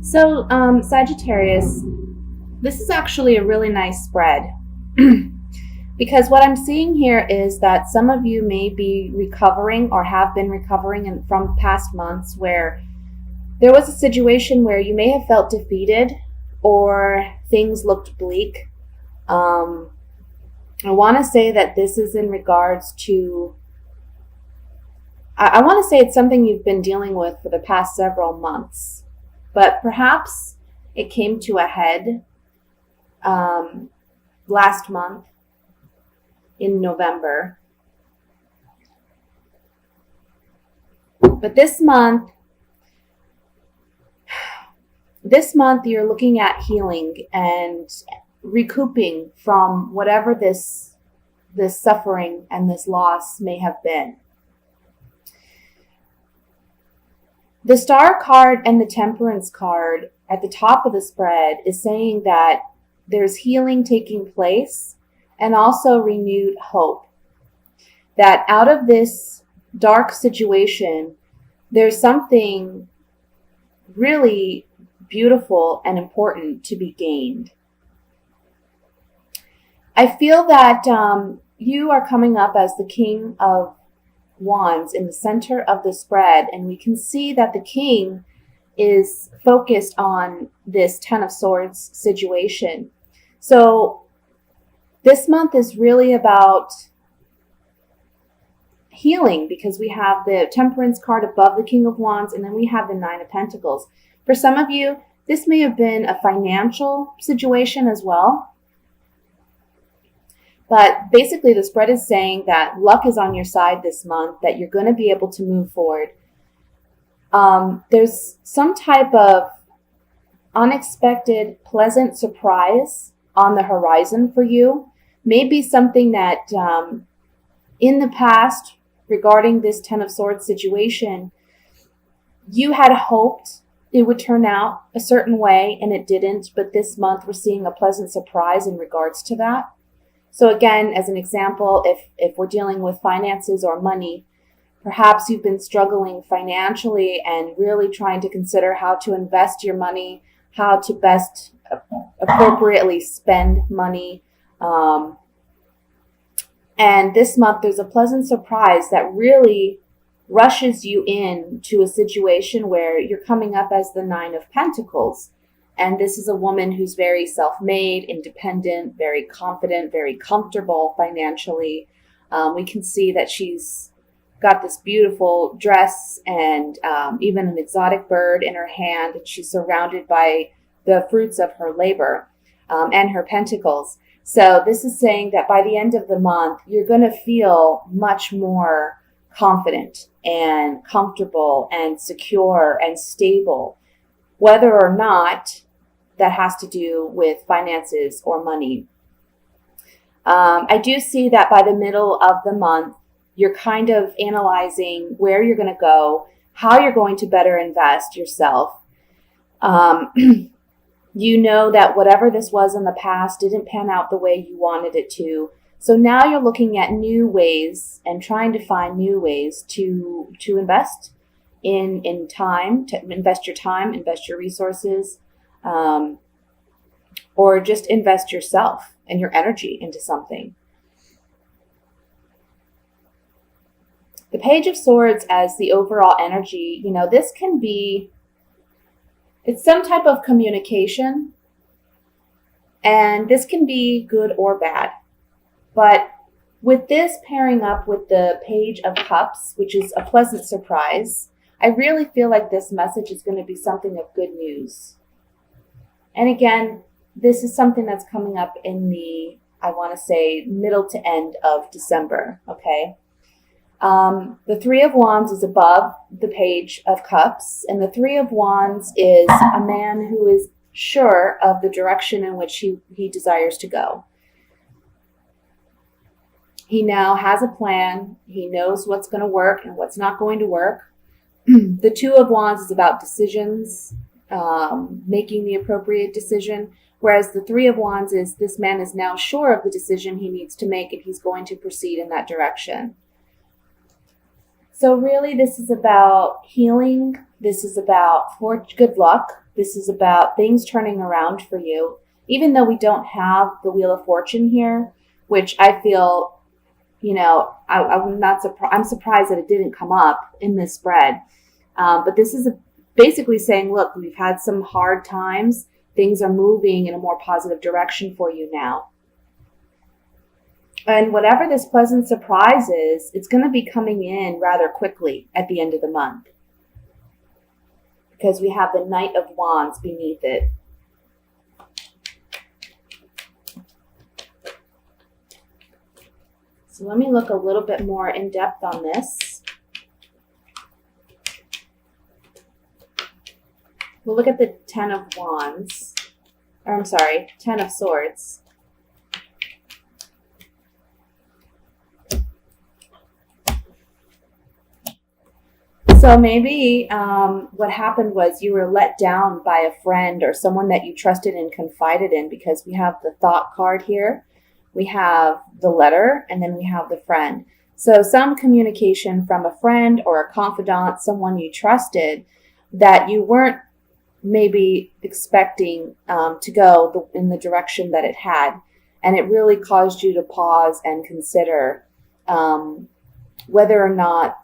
Sagittarius, this is actually a really nice spread because what I'm seeing here is that some of you may be recovering or have been recovering from past months where there was a situation where you may have felt defeated or things looked bleak. I want to say that this is in regards to, I want to say it's something you've been dealing with for the past several months, but perhaps it came to a head last month in November. But this month you're looking at healing and recouping from whatever this suffering and this loss may have been. The Star card and the Temperance card at the top of the spread is saying that there's healing taking place and also renewed hope. That out of this dark situation, there's something really beautiful and important to be gained. I feel that you are coming up as the King of Wands in the center of the spread, and we can see that the King is focused on this Ten of Swords situation. So this month is really about healing because we have the Temperance card above the King of Wands, and then we have the Nine of Pentacles. For some of you, this may have been a financial situation as well. But basically, the spread is saying that luck is on your side this month, that you're going to be able to move forward. There's some type of unexpected, pleasant surprise on the horizon for you. Maybe something that in the past, regarding this Ten of Swords situation, you had hoped it would turn out a certain way and it didn't. But this month, we're seeing a pleasant surprise in regards to that. So again, as an example, if we're dealing with finances or money, perhaps you've been struggling financially and really trying to consider how to invest your money, how to best appropriately spend money. And this month, there's a pleasant surprise that really rushes you into a situation where you're coming up as the Nine of Pentacles. And this is a woman who's very self-made, independent, very confident, very comfortable financially. We can see that she's got this beautiful dress and even an exotic bird in her hand. And she's surrounded by the fruits of her labor and her pentacles. So this is saying that by the end of the month, you're going to feel much more confident and comfortable and secure and stable, whether or not that has to do with finances or money. I do see that by the middle of the month, you're kind of analyzing where you're going to go, how you're going to better invest yourself. You know that whatever this was in the past didn't pan out the way you wanted it to. So now you're looking at new ways and trying to find new ways to invest in time, to invest your time, invest your resources, or just invest yourself and your energy into something. The Page of Swords as the overall energy, this can be, it's some type of communication, and this can be good or bad. But with this pairing up with the Page of Cups, which is a pleasant surprise, I really feel like this message is going to be something of good news. And again, this is something that's coming up in the, I want to say, middle to end of December, okay? The Three of Wands is above the Page of Cups, and the Three of Wands is a man who is sure of the direction in which he desires to go. He now has a plan. He knows what's going to work and what's not going to work. The Two of Wands is about decisions, making the appropriate decision, whereas the Three of Wands is this man is now sure of the decision he needs to make and he's going to proceed in that direction. So really, this is about healing. This is about good luck. This is about things turning around for you. Even though we don't have the Wheel of Fortune here, which I feel, I'm not surprised. I'm surprised that it didn't come up in this spread. But this is basically saying, look, we've had some hard times. Things are moving in a more positive direction for you now. And whatever this pleasant surprise is, it's going to be coming in rather quickly at the end of the month. Because we have the Knight of Wands beneath it. So let me look a little bit more in depth on this. We'll look at the Ten of Wands. Or I'm sorry, Ten of Swords. So maybe what happened was you were let down by a friend or someone that you trusted and confided in, because we have the Thought card here, we have the Letter, and then we have the Friend. So some communication from a friend or a confidant, someone you trusted, that you weren't maybe expecting to go in the direction that it had. And it really caused you to pause and consider whether or not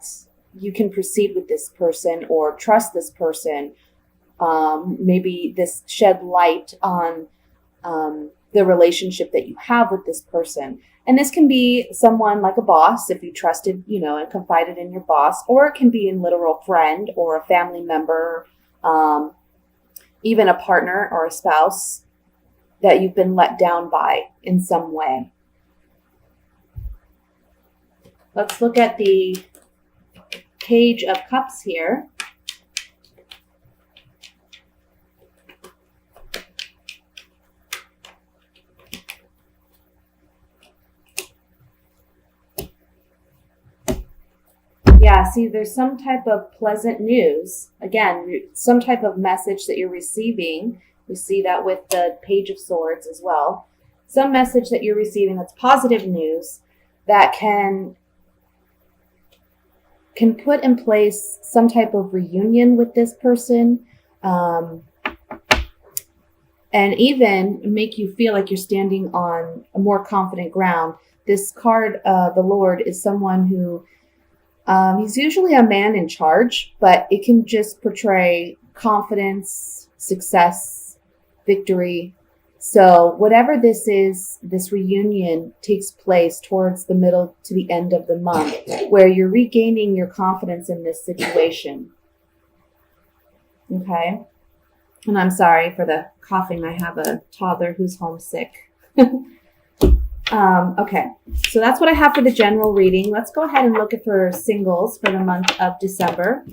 you can proceed with this person or trust this person. Maybe this shed light on the relationship that you have with this person. And this can be someone like a boss, if you trusted, and confided in your boss, or it can be a literal friend or a family member, even a partner or a spouse that you've been let down by in some way. Let's look at the Page of Cups here. Yeah, see, there's some type of pleasant news. Again, some type of message that you're receiving. We see that with the Page of Swords as well. Some message that you're receiving that's positive news that can put in place some type of reunion with this person, and even make you feel like you're standing on a more confident ground. This card, the Lord, is someone who, he's usually a man in charge, but it can just portray confidence, success, victory. So whatever this is, this reunion takes place towards the middle to the end of the month, where you're regaining your confidence in this situation. Okay? And I'm sorry for the coughing. I have a toddler who's homesick. Okay, so that's what I have for the general reading. Let's go ahead and look at for singles for the month of December.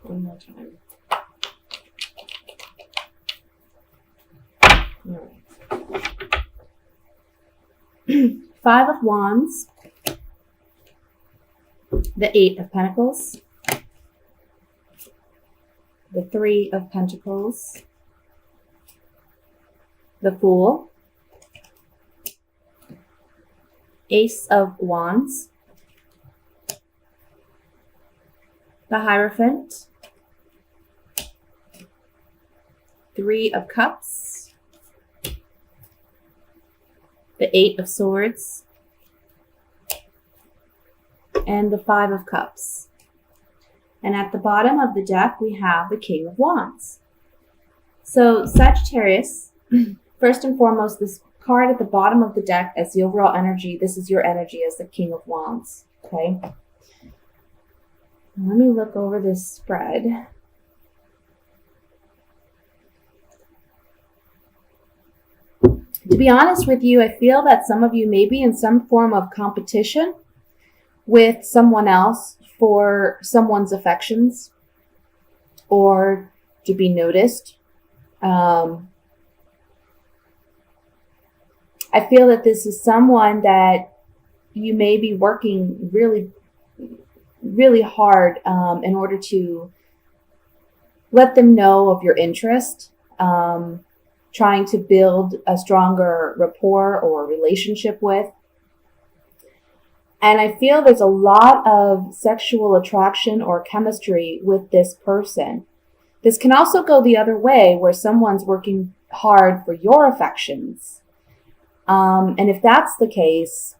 One more time. All right. Five of Wands, the Eight of Pentacles, the Three of Pentacles, the Fool, Ace of Wands, the Hierophant, Three of Cups, the Eight of Swords, and the Five of Cups. And at the bottom of the deck, we have the King of Wands. So Sagittarius, first and foremost, this card at the bottom of the deck as the overall energy, this is your energy as the King of Wands, okay? Let me look over this spread. To be honest with you, I feel that some of you may be in some form of competition with someone else for someone's affections or to be noticed. Um, I feel that this is someone that you may be working really, really hard in order to let them know of your interest, trying to build a stronger rapport or relationship with. And I feel there's a lot of sexual attraction or chemistry with this person. This can also go the other way, where someone's working hard for your affections. And if that's the case,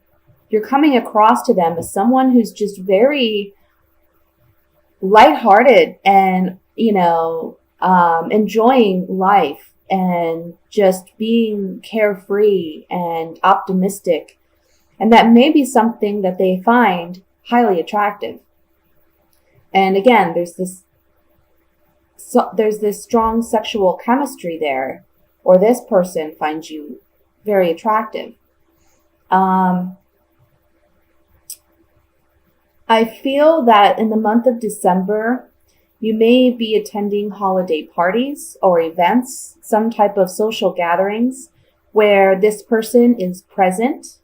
you're coming across to them as someone who's just very lighthearted and, enjoying life and just being carefree and optimistic. And that may be something that they find highly attractive. And again, there's this strong sexual chemistry there, or this person finds you very attractive. I feel that in the month of December, you may be attending holiday parties or events, some type of social gatherings where this person is present.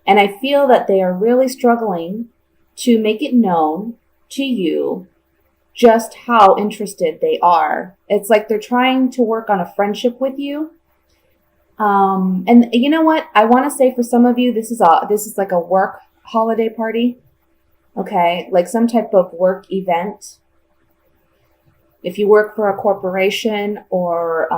And I feel that they are really struggling to make it known to you just how interested they are. It's like they're trying to work on a friendship with you. And you know what? I want to say for some of you, this is like a work holiday party. Okay, like some type of work event. If you work for a corporation or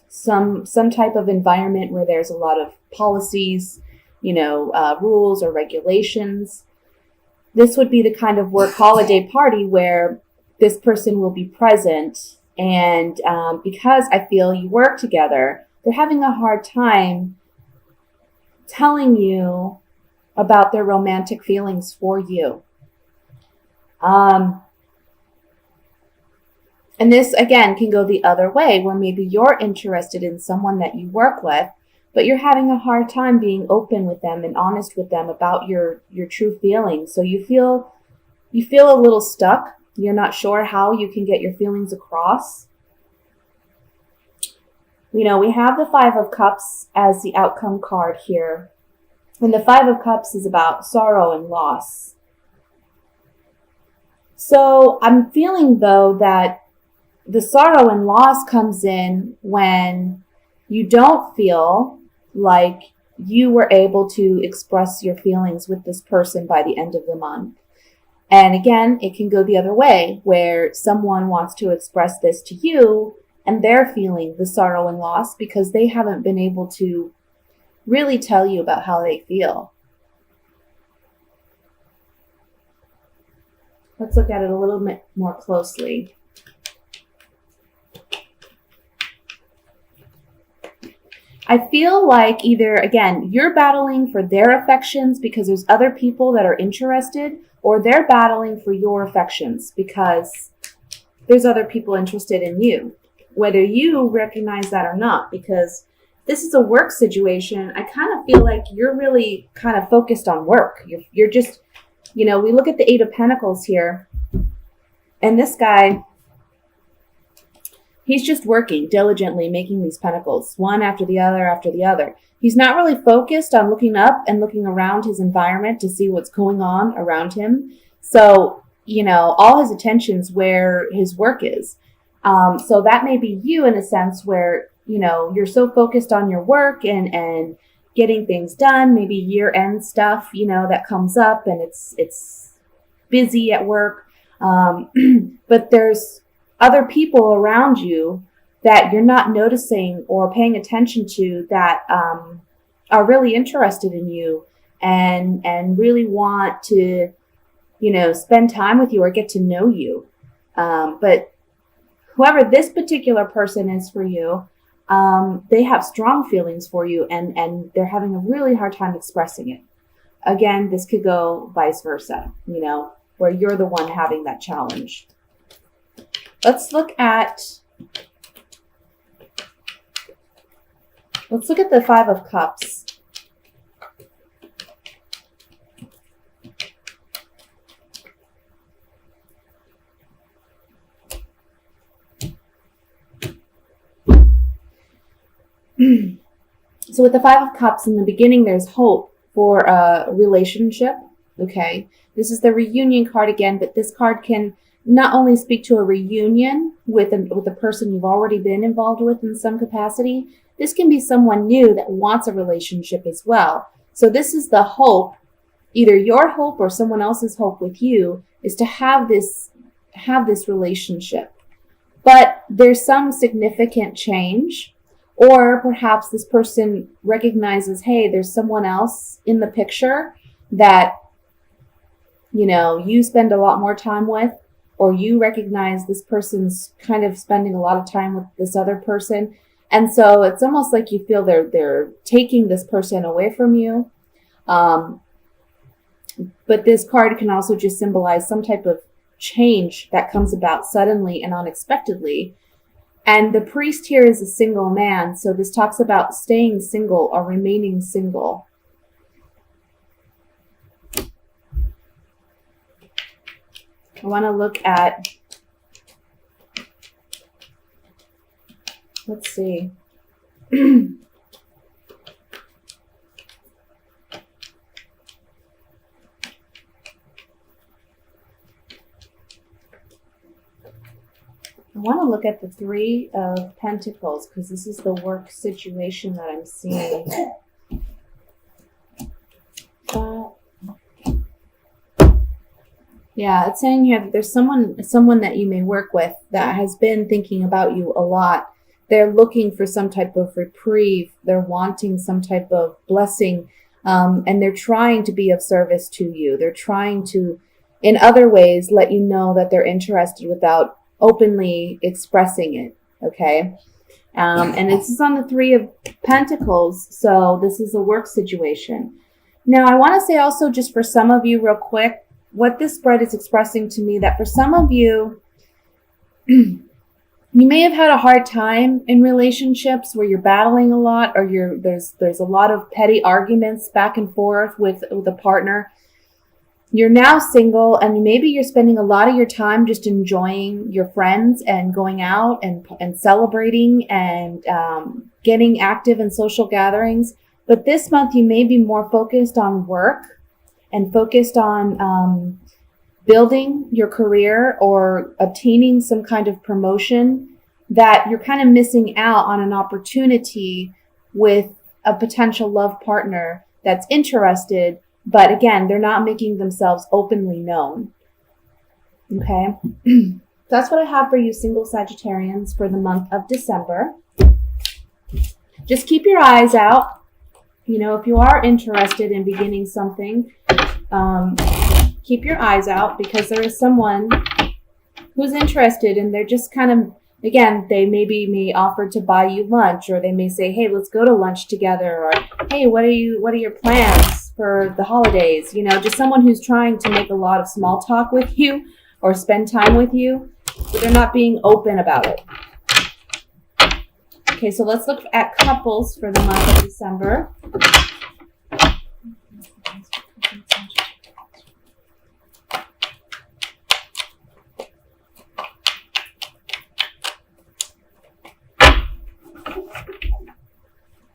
some type of environment where there's a lot of policies, rules or regulations, this would be the kind of work holiday party where this person will be present. And because I feel you work together, they're having a hard time telling you about their romantic feelings for you. And this, again, can go the other way, where maybe you're interested in someone that you work with, but you're having a hard time being open with them and honest with them about your true feelings. So you feel a little stuck. You're not sure how you can get your feelings across. We have the Five of Cups as the outcome card here. And the Five of Cups is about sorrow and loss. So I'm feeling, though, that the sorrow and loss comes in when you don't feel like you were able to express your feelings with this person by the end of the month. And again, it can go the other way, where someone wants to express this to you and they're feeling the sorrow and loss because they haven't been able to really tell you about how they feel. Let's look at it a little bit more closely. I feel like either, again, you're battling for their affections because there's other people that are interested, or they're battling for your affections because there's other people interested in you, whether you recognize that or not. Because this is a work situation, I kind of feel like you're really kind of focused on work. You're just, we look at the Eight of Pentacles here, and this guy, he's just working diligently, making these pentacles, one after the other after the other. He's not really focused on looking up and looking around his environment to see what's going on around him. So, all his attention's where his work is. So that may be you in a sense where, you're so focused on your work and getting things done, maybe year-end stuff, that comes up and it's busy at work. But there's other people around you that you're not noticing or paying attention to that are really interested in you and really want to, spend time with you or get to know you. But whoever this particular person is for you, they have strong feelings for you and they're having a really hard time expressing it. Again, this could go vice versa, where you're the one having that challenge. Let's look at the Five of Cups. So with the Five of Cups, in the beginning, there's hope for a relationship. Okay. This is the reunion card again, but this card can not only speak to a reunion with a person you've already been involved with in some capacity. This can be someone new that wants a relationship as well. So this is the hope, either your hope or someone else's hope with you, is to have this relationship. But there's some significant change, or perhaps this person recognizes, hey, there's someone else in the picture that, you know, you spend a lot more time with, or you recognize this person's kind of spending a lot of time with this other person. And so it's almost like you feel they're taking this person away from you. But this card can also just symbolize some type of change that comes about suddenly and unexpectedly. And the priest here is a single man. So this talks about staying single or remaining single. I want to look at, let's see. I want to look at the Three of Pentacles because this is the work situation that I'm seeing. Yeah, it's saying here that there's someone that you may work with that has been thinking about you a lot. They're looking for some type of reprieve. They're wanting some type of blessing, and they're trying to be of service to you. They're trying to, in other ways, let you know that they're interested without openly expressing it, okay? And this is on the Three of Pentacles, so this is a work situation. Now, I want to say also, just for some of you real quick, what this spread is expressing to me, that for some of you, you may have had a hard time in relationships where you're battling a lot, or there's a lot of petty arguments back and forth with a partner. You're now single, and maybe you're spending a lot of your time just enjoying your friends and going out and celebrating and getting active in social gatherings. But this month, you may be more focused on work and focused on building your career or obtaining some kind of promotion, that you're kind of missing out on an opportunity with a potential love partner that's interested. But again, they're not making themselves openly known. Okay? That's what I have for you, single Sagittarians, for the month of December. Just keep your eyes out. You know, if you are interested in beginning something, keep your eyes out, because there is someone who's interested, and they're just kind of, again, they may offer to buy you lunch, or they may say, hey, let's go to lunch together, or hey, what are your plans for the holidays? You know, just someone who's trying to make a lot of small talk with you or spend time with you, but they're not being open about it. Okay, so let's look at couples for the month of December.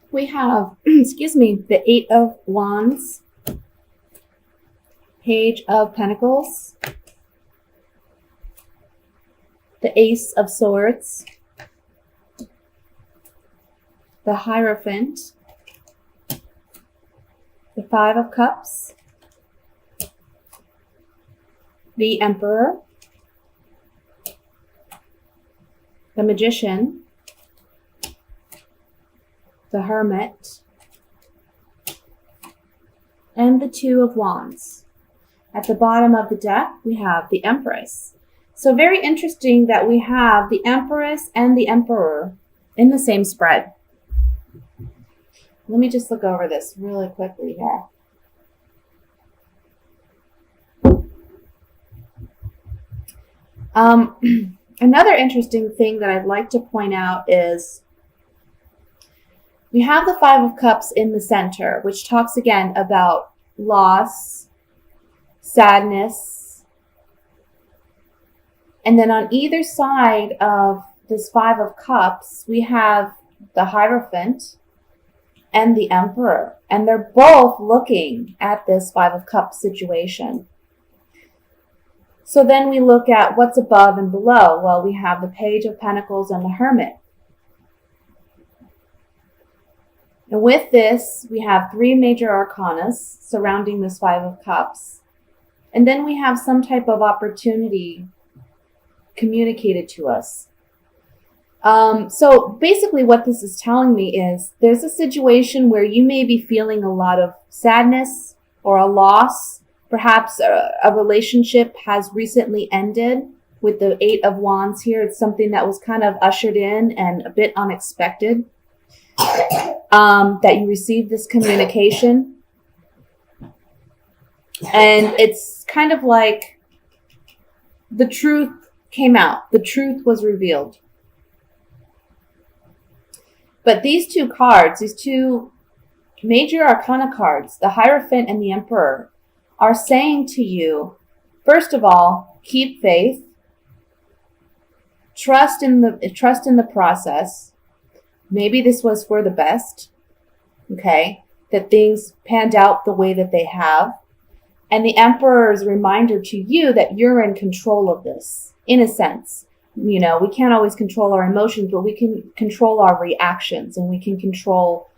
We have, excuse me, the Eight of Wands, Page of Pentacles, the Ace of Swords, the Hierophant, the Five of Cups, the Emperor, the Magician, the Hermit, and the Two of Wands. At the bottom of the deck, we have the Empress. So very interesting that we have the Empress and the Emperor in the same spread. Let me just look over this really quickly here. Another interesting thing that I'd like to point out is we have the Five of Cups in the center, which talks again about loss, sadness. And then on either side of this Five of Cups, we have the Hierophant, and the Emperor. And they're both looking at this Five of Cups situation. So then we look at what's above and below. Well, we have the Page of Pentacles and the Hermit. And with this, we have 3 major arcanas surrounding this Five of Cups. And then we have some type of opportunity communicated to us. So basically what this is telling me is there's a situation where you may be feeling a lot of sadness or a loss. Perhaps a relationship has recently ended with the 8 of Wands here. It's something that was kind of ushered in and a bit unexpected. That you received this communication. And it's kind of like the truth came out. The truth was revealed. But these 2 cards, these 2 major arcana cards, the Hierophant and the Emperor, are saying to you, first of all, keep faith, trust in the process. Maybe this was for the best, okay, that things panned out the way that they have. And the Emperor's reminder to you that you're in control of this, in a sense. You know, we can't always control our emotions, but we can control our reactions and we can control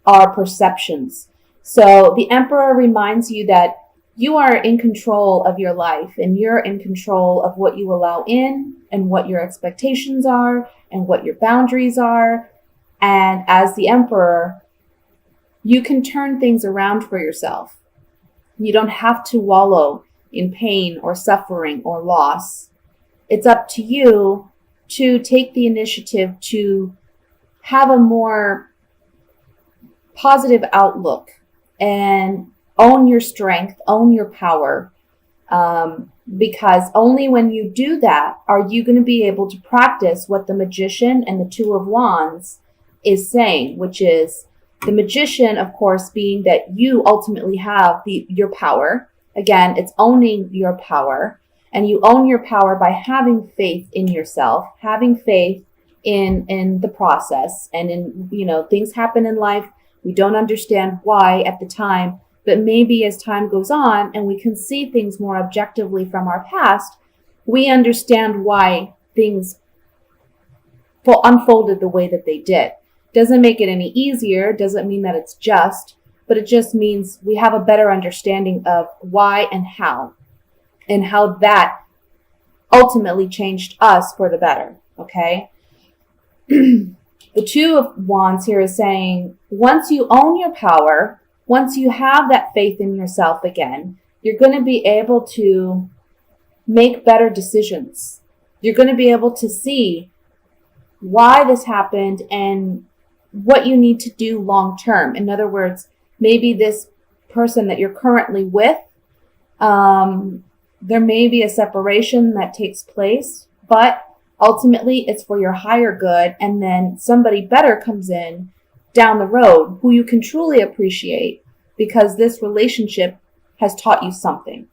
our perceptions. So the Emperor reminds you that you are in control of your life and you're in control of what you allow in and what your expectations are and what your boundaries are. And as the Emperor, you can turn things around for yourself. You don't have to wallow in pain or suffering or loss. It's up to you to take the initiative to have a more positive outlook and own your strength, own your power. Because only when you do that are you going to be able to practice what the Magician and the 2 of Wands is saying, which is the Magician, of course, being that you ultimately have your power. Again, it's owning your power. And you own your power by having faith in yourself, having faith in the process. And in, you know, things happen in life. We don't understand why at the time, but maybe as time goes on and we can see things more objectively from our past, we understand why things unfolded the way that they did. Doesn't make it any easier, doesn't mean that it's just, but it just means we have a better understanding of why and how that ultimately changed us for the better, okay? The 2 of Wands here is saying, once you own your power, once you have that faith in yourself again, you're going to be able to make better decisions. You're going to be able to see why this happened and what you need to do long term. In other words, maybe this person that you're currently with, there may be a separation that takes place, but ultimately it's for your higher good. And then somebody better comes in down the road who you can truly appreciate because this relationship has taught you something.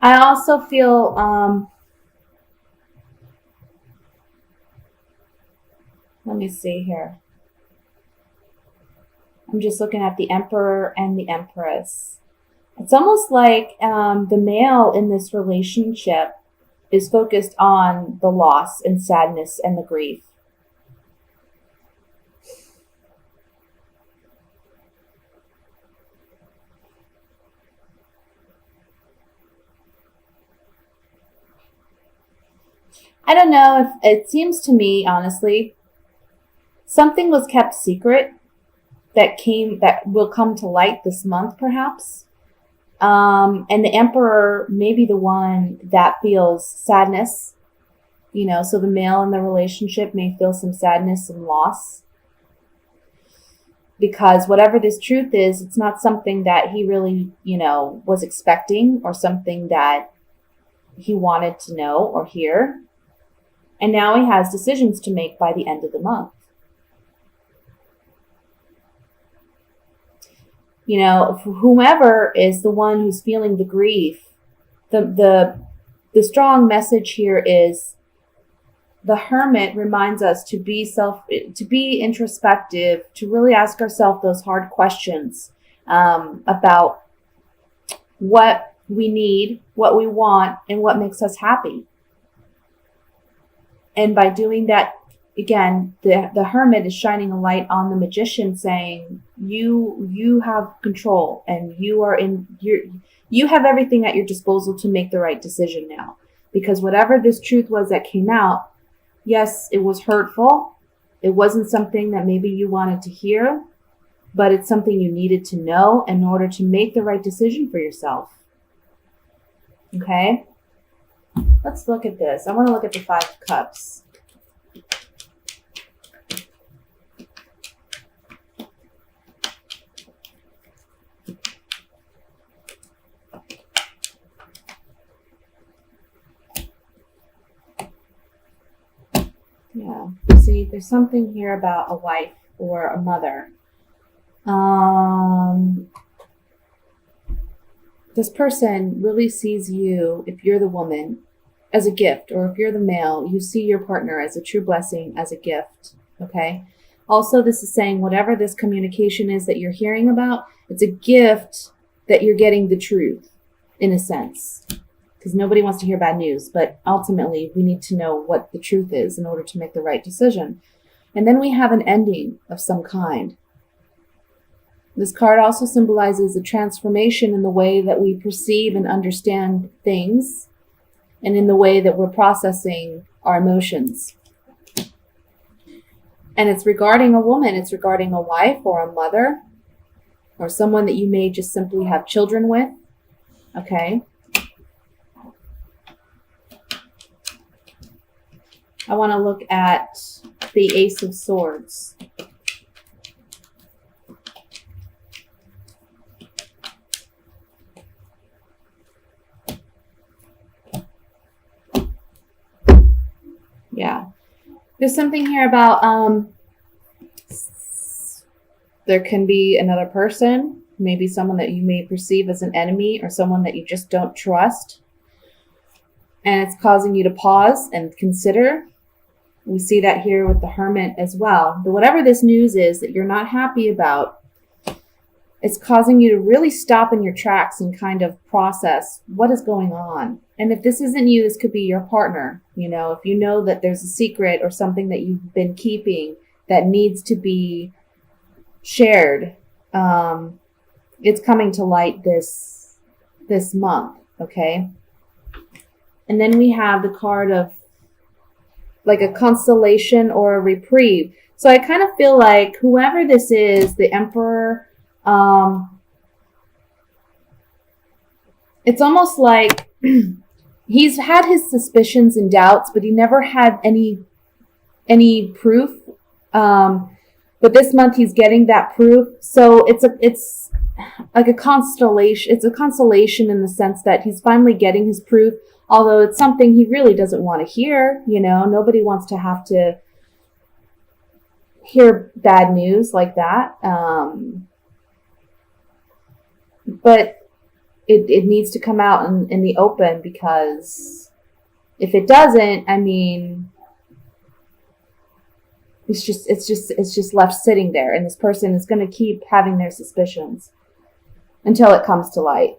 I also feel, let me see here. I'm just looking at the Emperor and the Empress. It's almost like the male in this relationship is focused on the loss and sadness and the grief. I don't know if it seems to me, honestly, something was kept secret that will come to light this month, perhaps. And the Emperor may be the one that feels sadness, you know, so the male in the relationship may feel some sadness and loss. Because whatever this truth is, it's not something that he really, you know, was expecting or something that he wanted to know or hear. And now he has decisions to make by the end of the month. You know, whomever is the one who's feeling the grief, the strong message here is the Hermit reminds us to be introspective, to really ask ourselves those hard questions about what we need, what we want, and what makes us happy. And by doing that, again, the Hermit is shining a light on the Magician, saying you have control, and you have everything at your disposal to make the right decision now. Because whatever this truth was that came out, yes, it was hurtful. It wasn't something that maybe you wanted to hear, but it's something you needed to know in order to make the right decision for yourself. Okay? Let's look at this. I want to look at the Five of Cups. Yeah, see, there's something here about a wife or a mother. This person really sees you, if you're the woman, as a gift, or if you're the male, you see your partner as a true blessing, as a gift, okay? Also, this is saying whatever this communication is that you're hearing about, it's a gift that you're getting the truth, in a sense. Because nobody wants to hear bad news, but ultimately we need to know what the truth is in order to make the right decision. And then we have an ending of some kind. This card also symbolizes a transformation in the way that we perceive and understand things, and in the way that we're processing our emotions. And it's regarding a woman, it's regarding a wife or a mother, or someone that you may just simply have children with, okay? I want to look at the Ace of Swords. Yeah. There's something here about there can be another person, maybe someone that you may perceive as an enemy, or someone that you just don't trust. And it's causing you to pause and consider. We see that here with the Hermit as well. But whatever this news is that you're not happy about, it's causing you to really stop in your tracks and kind of process what is going on. And if this isn't you, this could be your partner. You know, if you know that there's a secret or something that you've been keeping that needs to be shared, it's coming to light this month, okay? And then we have the card of like a constellation or a reprieve. So I kind of feel like whoever this is, the Emperor, it's almost like he's had his suspicions and doubts, but he never had any proof. But this month he's getting that proof. So it's like a constellation. It's a consolation in the sense that he's finally getting his proof. Although it's something he really doesn't want to hear, you know, nobody wants to have to hear bad news like that. But it needs to come out in the open, because if it doesn't, I mean, it's just left sitting there, and this person is going to keep having their suspicions until it comes to light.